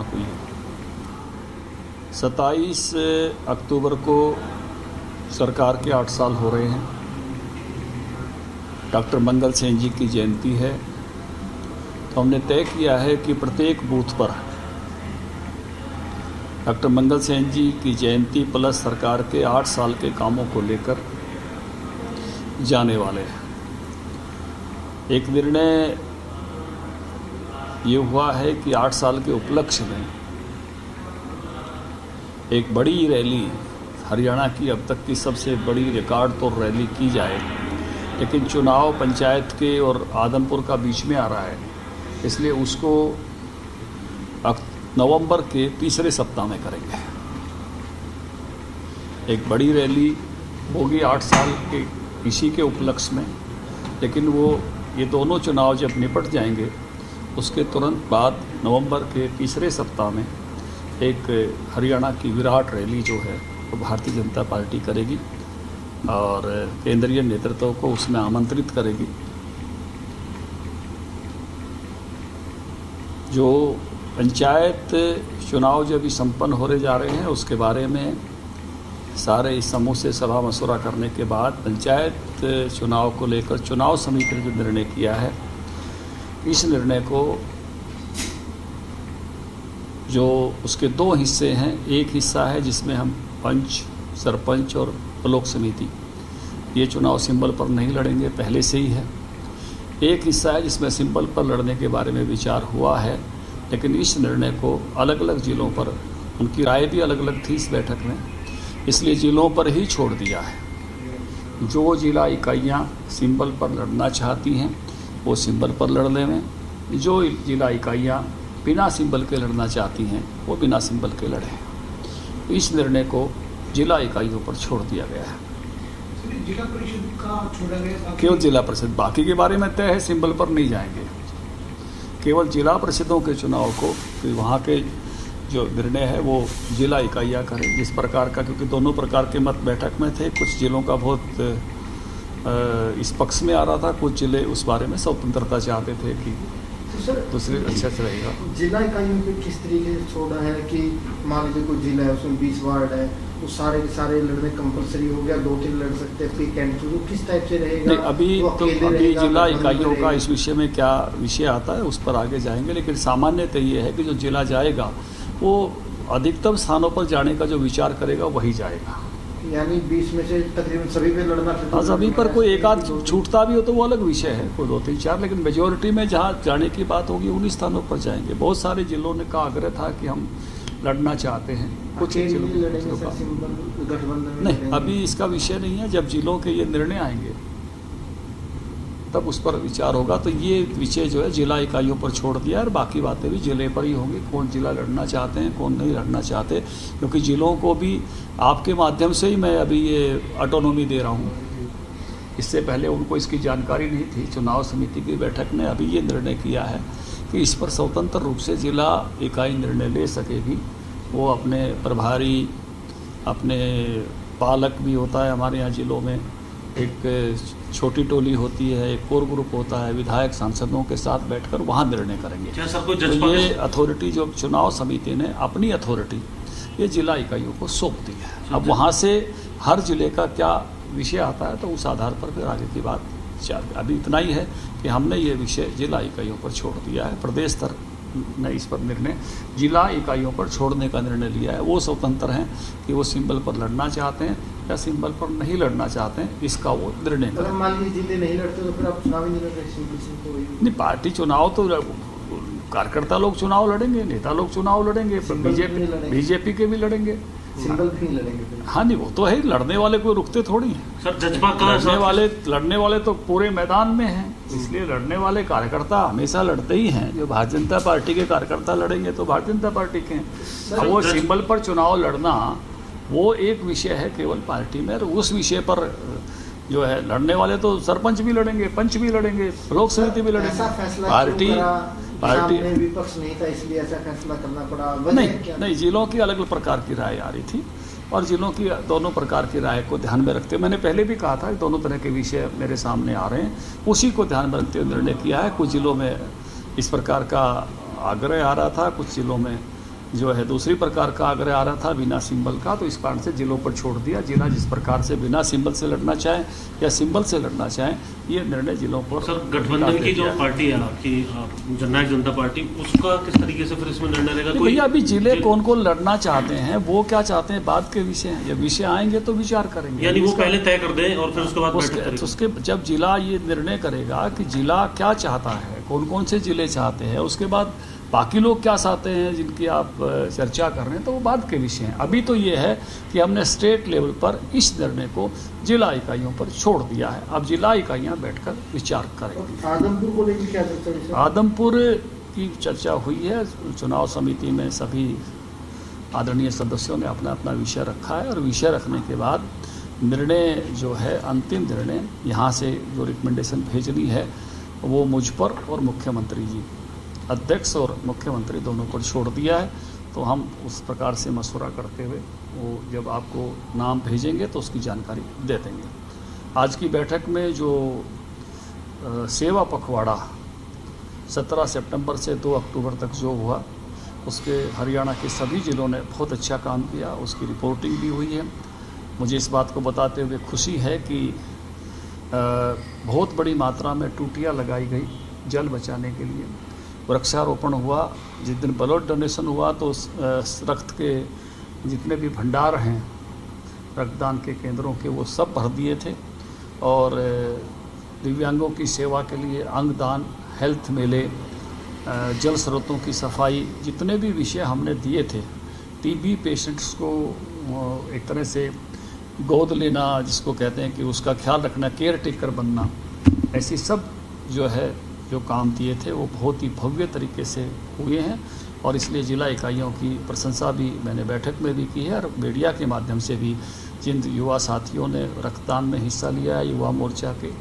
हुई है। 27 अक्टूबर को सरकार के 8 साल हो रहे हैं। डॉक्टर मंगल सेन जी की जयंती है, तो हमने तय किया है कि प्रत्येक बूथ पर डॉक्टर मंगल सेन जी की जयंती प्लस सरकार के 8 साल के कामों को लेकर जाने वाले हैं। एक निर्णय ये हुआ है कि 8 साल के उपलक्ष्य में एक बड़ी रैली, हरियाणा की अब तक की सबसे बड़ी रिकॉर्ड तोड़ रैली की जाए, लेकिन चुनाव पंचायत के और आदमपुर का बीच में आ रहा है, इसलिए उसको नवंबर के तीसरे सप्ताह में करेंगे। एक बड़ी रैली होगी 8 साल के इसी के उपलक्ष्य में, लेकिन ये दोनों चुनाव जब निपट जाएंगे उसके तुरंत बाद नवंबर के तीसरे सप्ताह में एक हरियाणा की विराट रैली जो है वो भारतीय जनता पार्टी करेगी और केंद्रीय नेतृत्व को उसमें आमंत्रित करेगी। जो पंचायत चुनाव जब संपन्न होने जा रहे हैं उसके बारे में सारे इस समूह से सभा मशवरा करने के बाद पंचायत चुनाव को लेकर चुनाव समिति ने जो निर्णय किया है, इस निर्णय को जो उसके 2 हिस्से हैं, एक हिस्सा है जिसमें हम पंच, सरपंच और ब्लॉक समिति ये चुनाव सिंबल पर नहीं लड़ेंगे, पहले से ही है। एक हिस्सा है जिसमें सिंबल पर लड़ने के बारे में विचार हुआ है, लेकिन इस निर्णय को अलग अलग जिलों पर, उनकी राय भी अलग अलग थी इस बैठक में, इसलिए जिलों पर ही छोड़ दिया है। जो जिला इकाइयाँ सिंबल पर लड़ना चाहती हैं वो सिंबल पर लड़ने में, जो जिला इकाइयाँ बिना सिंबल के लड़ना चाहती हैं वो बिना सिंबल के लड़ें। इस निर्णय को जिला इकाइयों पर छोड़ दिया गया है। जिला परिषद का छोड़ा गया, केवल जिला परिषद, बाकी के बारे में तय है, सिंबल पर नहीं जाएंगे। केवल जिला परिषदों के चुनाव को वहाँ के जो निर्णय है वो जिला इकाइयाँ करें जिस प्रकार का, क्योंकि दोनों प्रकार के मत बैठक में थे। कुछ जिलों का बहुत इस पक्ष में आ रहा था, कुछ जिले उस बारे में स्वतंत्रता चाहते थे कि दूसरे अच्छा से रहेगा। जिला इकाइयों पे किस तरीके से छोड़ा है कि मान लीजिए कोई जिला है उसमें 20 वार्ड है, वो सारे के सारे लड़ने कंपलसरी हो गया, 2-3 लड़ सकते हैं, फिर कैंडिडेट तो किस टाइप से रहेगा? नहीं, अभी जिला इकाइयों का इस विषय में क्या विषय आता है उस पर आगे जाएंगे, लेकिन सामान्यतः ये है कि जो जिला जाएगा वो अधिकतम स्थानों पर जाने का जो विचार करेगा वही जाएगा। यानी 20 में से तकरीबन सभी पे लड़ना। हाँ, सभी पर कोई एक आध छूटता भी हो तो वो अलग विषय है, कोई 2-3-4, लेकिन मेजोरिटी में जहाँ जाने की बात होगी उन्हीं स्थानों पर जाएंगे। बहुत सारे जिलों ने का आग्रह था कि हम लड़ना चाहते हैं, कुछ जिलों नहीं, अभी इसका विषय नहीं है। जब जिलों के ये निर्णय आएंगे तब उस पर विचार होगा। तो ये विषय जो है जिला इकाइयों पर छोड़ दिया है और बाकी बातें भी जिले पर ही होंगी, कौन जिला लड़ना चाहते हैं कौन नहीं लड़ना चाहते, क्योंकि जिलों को भी आपके माध्यम से ही मैं अभी ये ऑटोनॉमी दे रहा हूँ। इससे पहले उनको इसकी जानकारी नहीं थी। चुनाव समिति की बैठक ने अभी ये निर्णय किया है कि इस पर स्वतंत्र रूप से जिला इकाई निर्णय ले सकेगी। वो अपने प्रभारी, अपने पालक भी होता है हमारे यहाँ जिलों में, एक छोटी टोली होती है, एक कोर ग्रुप होता है, विधायक सांसदों के साथ बैठकर वहाँ निर्णय करेंगे। तो ये अथॉरिटी जो चुनाव समिति ने अपनी अथॉरिटी ये जिला इकाइयों को सौंप दी है। अब वहाँ से हर जिले का क्या विषय आता है तो उस आधार पर फिर आगे की बात विचार। अभी इतना ही है कि हमने ये विषय जिला इकाइयों पर छोड़ दिया है। प्रदेश स्तर ने इस पर निर्णय जिला इकाइयों पर छोड़ने का निर्णय लिया है। वो स्वतंत्र हैं कि वो सिंबल पर लड़ना चाहते हैं या सिंबल पर नहीं लड़ना चाहते हैं, इसका वो निर्णय करें। मान लीजिए जिले नहीं लड़ते तो फिर आप चुनाव ही नहीं लड़ नहीं, पार्टी चुनाव तो कार्यकर्ता लोग चुनाव लड़ेंगे, नेता लोग चुनाव लड़ेंगे, बीजेपी के भी लड़ेंगे, सिंबल भी लड़ेंगे। हाँ नहीं, वो तो है, लड़ने वाले कोई रुकते थोड़ी हैं सर। जज्बा लड़ने वाले तो पूरे मैदान में हैं, इसलिए लड़ने वाले कार्यकर्ता हमेशा लड़ते ही हैं। जो भारतीय जनता पार्टी के कार्यकर्ता लड़ेंगे तो भारतीय जनता पार्टी के हैं। अब वो सिंबल पर चुनाव लड़ना वो एक विषय है केवल पार्टी में, और उस विषय पर जो है लड़ने वाले तो सरपंच भी लड़ेंगे, पंच भी लड़ेंगे, ब्लॉक समिति भी लड़ेंगे। पार्टी विपक्ष नहीं था इसलिए ऐसा फैसला करना पड़ा? नहीं, जिलों की अलग अलग प्रकार की राय आ रही थी और जिलों की दोनों प्रकार की राय को ध्यान में रखते हुए, मैंने पहले भी कहा था कि दोनों तरह के विषय मेरे सामने आ रहे हैं, उसी को ध्यान में रखते हुए निर्णय किया है। कुछ जिलों में इस प्रकार का आग्रह आ रहा था, कुछ जिलों में जो है दूसरी प्रकार का आग्रह आ रहा था बिना सिंबल का, तो इस कारण से जिलों पर छोड़ दिया। जिला जिस प्रकार से बिना सिंबल से लड़ना चाहें या सिंबल से लड़ना चाहें, ये निर्णय जिलों पर। सर, गठबंधन की जो पार्टी है आपकी जननायक जनता पार्टी, उसका किस तरीके से फिर इसमें निर्णय रहेगा? भैया अभी जिले कौन कौन लड़ना चाहते हैं, वो क्या चाहते हैं, बाद के विषय हैं। जब विषय आएंगे तो विचार करेंगे, यानी वो पहले तय कर दें और फिर उसके बाद उसके जब जिला ये निर्णय करेगा कि जिला क्या चाहता है, कौन कौन से जिले चाहते हैं, उसके बाद बाकी लोग क्या चाहते हैं जिनकी आप चर्चा कर रहे हैं, तो वो बाद के विषय हैं। अभी तो ये है कि हमने स्टेट लेवल पर इस निर्णय को जिला इकाइयों पर छोड़ दिया है। अब जिला इकाइयां बैठकर विचार करेंगी। आदमपुर को लेकर क्या चर्चा? आदमपुर की चर्चा हुई है, चुनाव समिति में सभी आदरणीय सदस्यों ने अपना अपना विषय रखा है, और विषय रखने के बाद निर्णय जो है, अंतिम निर्णय यहाँ से जो रिकमेंडेशन भेजनी है वो मुझ पर और मुख्यमंत्री जी, अध्यक्ष और मुख्यमंत्री दोनों को छोड़ दिया है। तो हम उस प्रकार से मशवरा करते हुए वो जब आपको नाम भेजेंगे तो उसकी जानकारी दे देंगे। आज की बैठक में जो सेवा पखवाड़ा 17 सितंबर से 2 अक्टूबर तक जो हुआ, उसके हरियाणा के सभी जिलों ने बहुत अच्छा काम किया, उसकी रिपोर्टिंग भी हुई है। मुझे इस बात को बताते हुए खुशी है कि बहुत बड़ी मात्रा में टूटियाँ लगाई गई जल बचाने के लिए। वृक्षारोपण हुआ, जिस दिन ब्लड डोनेशन हुआ तो रक्त के जितने भी भंडार हैं रक्तदान के केंद्रों के, वो सब भर दिए थे। और दिव्यांगों की सेवा के लिए अंगदान, हेल्थ मेले, जल स्रोतों की सफाई, जितने भी विषय हमने दिए थे, टीबी पेशेंट्स को एक तरह से गोद लेना जिसको कहते हैं कि उसका ख्याल रखना, केयर टेकर बनना, ऐसी सब जो है जो काम दिए थे वो बहुत ही भव्य तरीके से हुए हैं। और इसलिए जिला इकाइयों की प्रशंसा भी मैंने बैठक में भी की है, और मीडिया के माध्यम से भी जिन युवा साथियों ने रक्तदान में हिस्सा लिया है, युवा मोर्चा के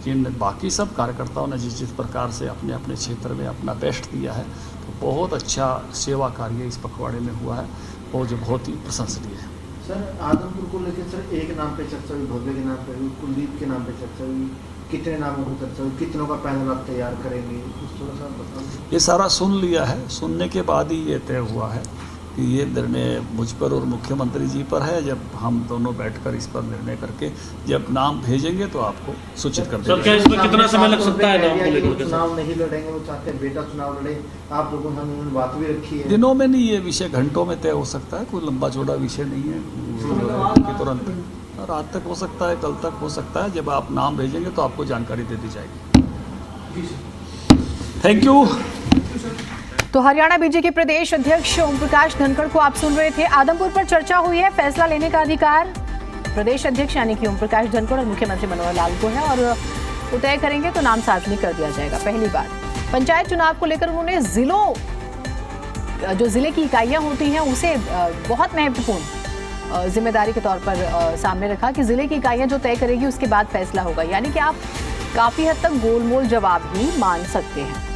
जिन बाकी सब कार्यकर्ताओं ने जिस प्रकार से अपने अपने क्षेत्र में अपना बेस्ट दिया है, तो बहुत अच्छा सेवा कार्य इस पखवाड़े में हुआ है, वो जो बहुत ही प्रशंसनीय है। सर, आदमपुर को लेकर सर एक नाम पे चर्चा हुई, भव्य के नाम पे हुई, कुलदीप के नाम पे चर्चा हुई, कितने नामों की चर्चा हुई, कितनों का पैनल आप तैयार करेंगे, कुछ थोड़ा सा बताओ। ये सारा सुन लिया है, सुनने के बाद ही ये तय हुआ है कि ये निर्णय मुझ पर और मुख्यमंत्री जी पर है। जब हम दोनों बैठकर इस पर निर्णय करके जब नाम भेजेंगे तो आपको सूचित कर देंगे। सर, क्या इसमें कितना समय लग सकता है नाम को लेकर? चुनाव नहीं लड़ेंगे, वो चाहते हैं बेटा चुनाव लड़े, आप लोगों ने उन्होंने बात भी रखी है। दिनों में नहीं, ये विषय घंटों में तय हो सकता है, कोई लंबा चौड़ा विषय नहीं है कि तुरंत, रात तक हो सकता है, कल तक हो सकता है। जब आप नाम भेजेंगे तो आपको जानकारी दे दी जाएगी। Thank you. तो हरियाणा बीजेपी के प्रदेश अध्यक्ष ओम प्रकाश धनखड़ को आप सुन रहे थे। आदमपुर पर चर्चा हुई है, फैसला लेने का अधिकार प्रदेश अध्यक्ष यानी कि ओम प्रकाश धनखड़ और मुख्यमंत्री मनोहर लाल को है, और वो तय करेंगे तो नाम सार्वजनिक कर दिया जाएगा। पहली बार पंचायत चुनाव को लेकर उन्होंने जो जिले की इकाइयां होती हैं उसे बहुत महत्वपूर्ण जिम्मेदारी के तौर पर सामने रखा कि जिले की इकाइयां जो तय करेगी उसके बाद फैसला होगा, यानी कि आप काफी हद तक गोलमोल जवाब ही मान सकते हैं।